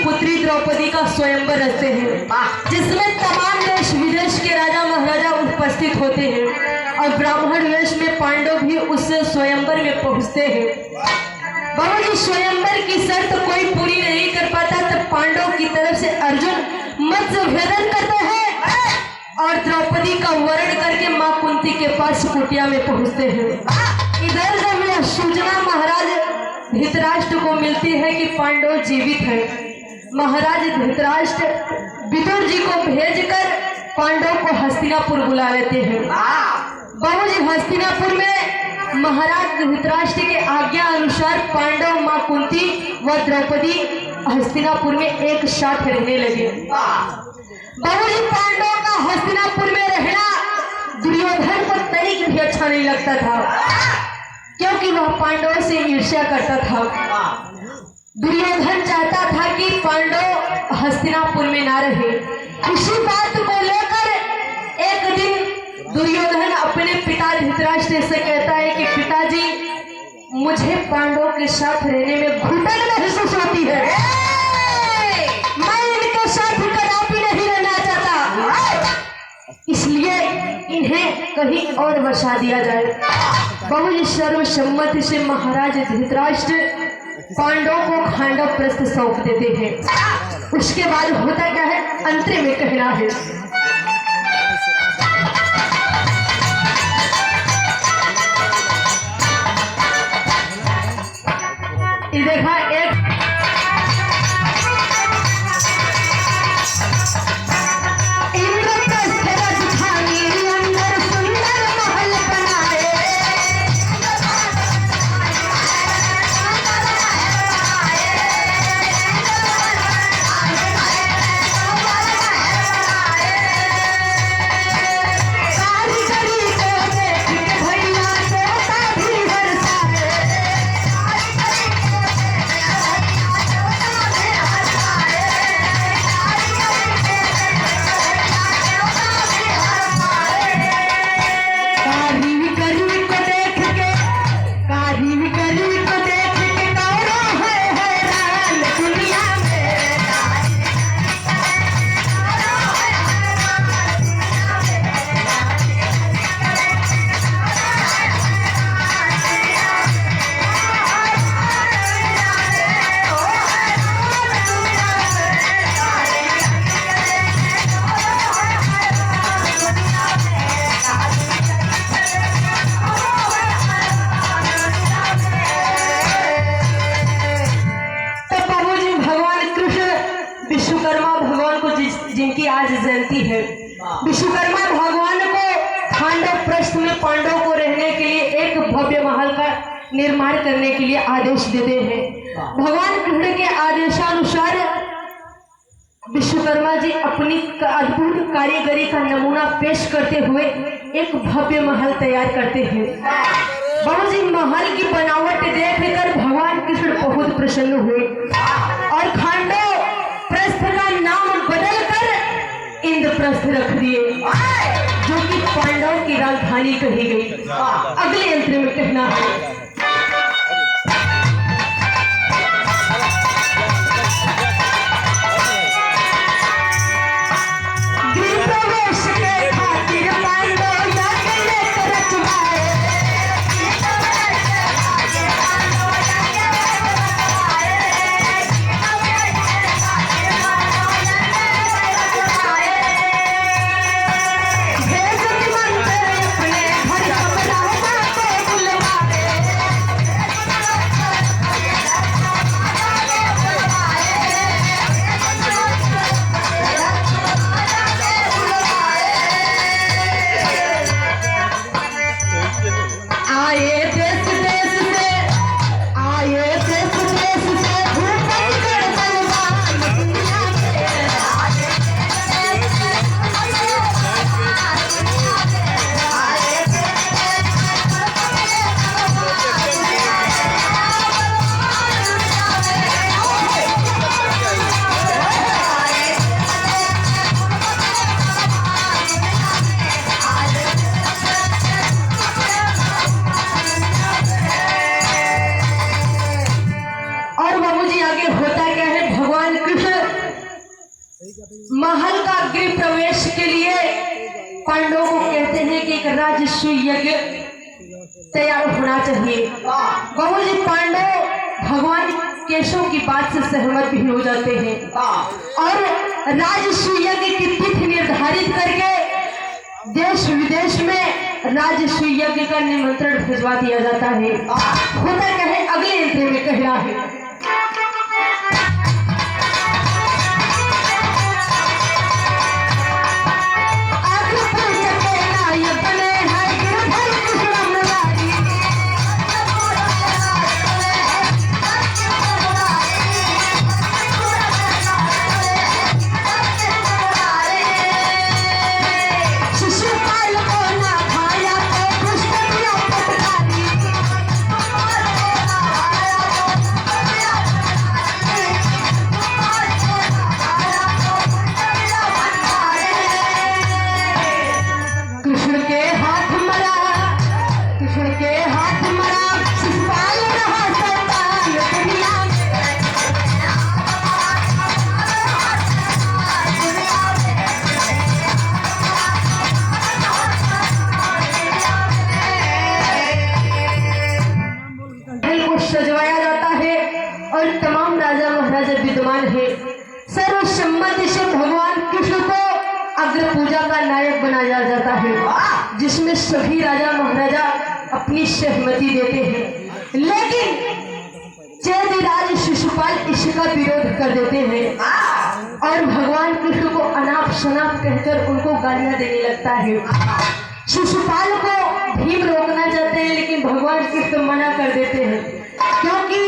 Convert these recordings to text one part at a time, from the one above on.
पुत्री द्रौपदी का स्वयंवर रचते हैं, जिसमें तमाम देश विदेश के राजा महाराजा उपस्थित होते हैं और ब्राह्मण वेश में पांडव भी उस स्वयंवर में पहुंचते हैं। बाबूजी, स्वयंवर की शर्त कोई पूरी नहीं कर पाता तब पांडव की तरफ से अर्जुन मतभेदन करते हैं और द्रौपदी का वर्ण करके मां कुंती के पास कुटिया में पहुंचते हैं। इधर जब यह सूचना महाराज धृतराष्ट्र को मिलती है कि पांडव जीवित है, महाराज धृतराष्ट्र विदुर जी को भेजकर पांडव को हस्तिनापुर बुला लेते हैं। बाबूजी, हस्तिनापुर में महाराज धृतराष्ट्र के आज्ञा अनुसार पांडव, मां कुंती व द्रौपदी हस्तिनापुर में एक साथ रहने लगे। बाबूजी, पांडव का हस्तिनापुर में रहना दुर्योधन को तनिक भी अच्छा नहीं लगता था, क्योंकि वह पांडवों से ईर्ष्या करता था। दुर्योधन चाहता था कि पांडव हस्तिनापुर में ना रहे। इसी बात को लेकर एक दिन दुर्योधन अपने पिता धृतराष्ट्र से कहता है कि पिताजी, मुझे पांडवों के साथ रहने में घुटन महसूस होती है, मैं इनके साथ कदापि नहीं रहना चाहता, इसलिए इन्हें कहीं और बसा दिया जाए। बाबूजी, सर्वसम्मति से महाराज धृतराष्ट्र पांडवों को खांडव प्रस्थ सौंप देते हैं। उसके बाद होता क्या है, अंतरे में कहना है। देखा एक जिनकी आज जयंती है, विश्वकर्मा भगवान को खांडव प्रस्थ में पांडव को रहने के लिए एक भव्य महल का निर्माण करने के लिए आदेश देते हैं। भगवान कृष्ण के आदेशानुसार विश्वकर्मा जी अपनी अद्भुत कारीगरी का नमूना पेश करते हुए एक भव्य महल तैयार करते हैं। बाबूजी, महल की बनावट देखकर भगवान कृष्ण बहुत प्रसन्न हुए और खांडव प्रस्थ का नाम बदलकर इंद्रप्रस्थ रख दिए, जो कि पांडव की राजधानी कही गई। अगले यंत्र में कहना है। महल का गृह प्रवेश के लिए पांडवों को कहते हैं कि एक राजसूय यज्ञ तैयार होना चाहिए। बाबूजी पांडव भगवान केशव की बात से सहमत भी हो जाते हैं और राजसूय यज्ञ की तिथि निर्धारित करके देश विदेश में राजसूय यज्ञ का निमंत्रण भिजवा दिया जाता है। होता क्या है अगले अंतरे में कह रहा है, सजवाया जाता है और तमाम राजा महाराजा विद्यमान है। सर्वसम्मति से भगवान कृष्ण को अग्र पूजा का नायक बनाया जाता है, जिसमें सभी राजा महाराजा अपनी सहमति देते हैं। लेकिन चैतराज शिशुपाल इसका विरोध कर देते हैं और भगवान कृष्ण को अनाप शनाप कहकर उनको गालियां देने लगता है। शिशुपाल को भीम रोकना चाहते हैं लेकिन भगवान कृष्ण मना कर देते हैं, क्योंकि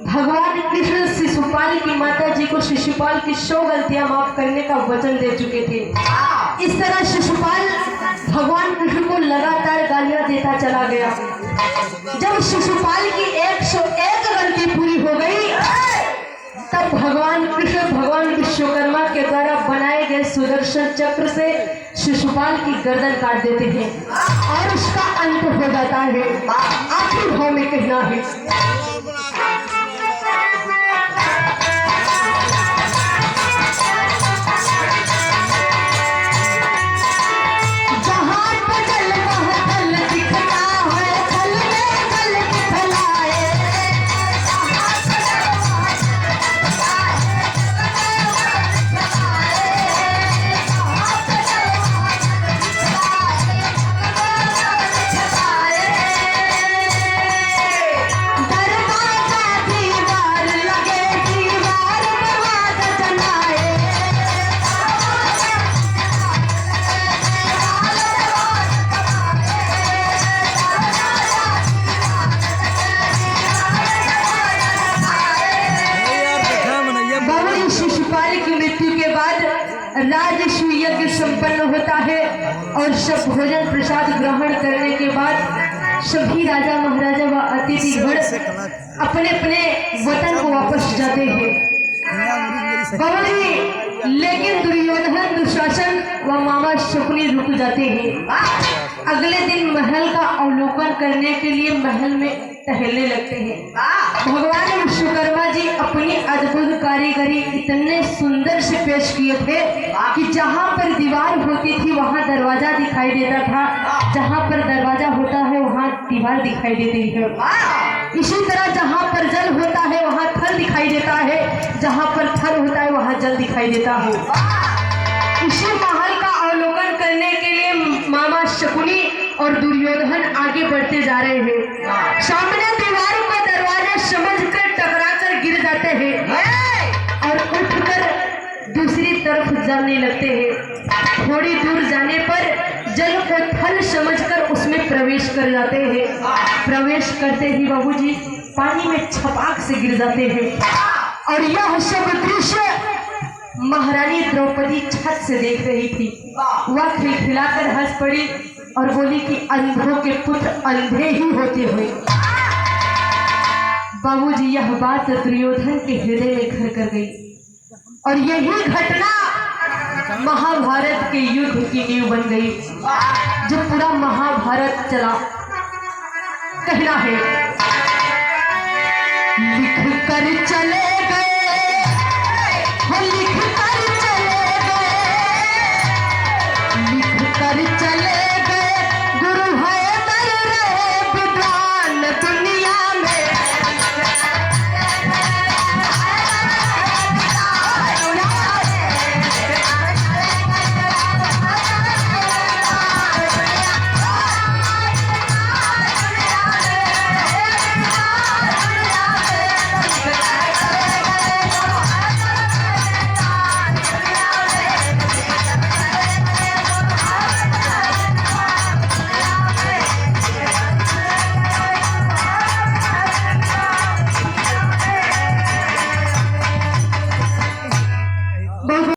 भगवान कृष्ण शिशुपाल की माता जी को शिशुपाल की 100 गलतियां माफ करने का वचन दे चुके थे। इस तरह शिशुपाल भगवान कृष्ण को लगातार गालियां देता चला गया। जब शिशुपाल की 101 गलती पूरी हो गई तब भगवान कृष्ण भगवान विश्वकर्मा के द्वारा बनाए गए सुदर्शन चक्र से शिशुपाल की गर्दन काट देते हैं और उसका अंत हो जाता है। आखिर भाव में कहना है, राजसूय यज्ञ संपन्न होता है और सब भोजन प्रसाद ग्रहण करने के बाद सभी राजा महाराजा व अतिथिगण अपने अपने वतन को वापस जाते हैं। लेकिन दुर्योधन दुशासन व मामा शकुनी रुक जाते हैं। अगले दिन महल का अवलोकन करने के लिए महल में टहलने लगते हैं। भगवान विश्वकर्मा जी अपनी अद्भुत कारीगरी इतने सुंदर से पेश किए थे कि जहाँ पर दीवार होती थी वहाँ दरवाजा दिखाई देता था, जहाँ पर दरवाजा होता है वहाँ दीवार दिखाई देती है। इसी तरह जहाँ पर जल होता है वहाँ थल दिखाई देता है, जहाँ पर थल होता है वहाँ जल दिखाई देता है। इसी महल का अवलोकन करने के लिए मामा शकुनी और दुर्योधन आगे बढ़ते जा रहे हैं। सामने दीवार को दरवाजा समझकर टकराकर गिर जाते हैं और उठकर दूसरी तरफ जाने लगते हैं। थोड़ी दूर जाने पर जल को थल समझकर उसमें प्रवेश कर जाते हैं। प्रवेश करते ही बाबूजी पानी में छपाक से गिर जाते हैं और यह सब दृश्य महारानी द्रौपदी छत से देख रही थी। वह खिलखिलाकर हंस पड़ी और बोली कि अंधों के पुत्र अंधे ही होते हुए। बाबूजी यह बात दुर्योधन के हृदय में घर कर गई और यही घटना महाभारत के युद्ध की नींव बन गई। जो पूरा महाभारत चला, कहना है लिख कर चले गए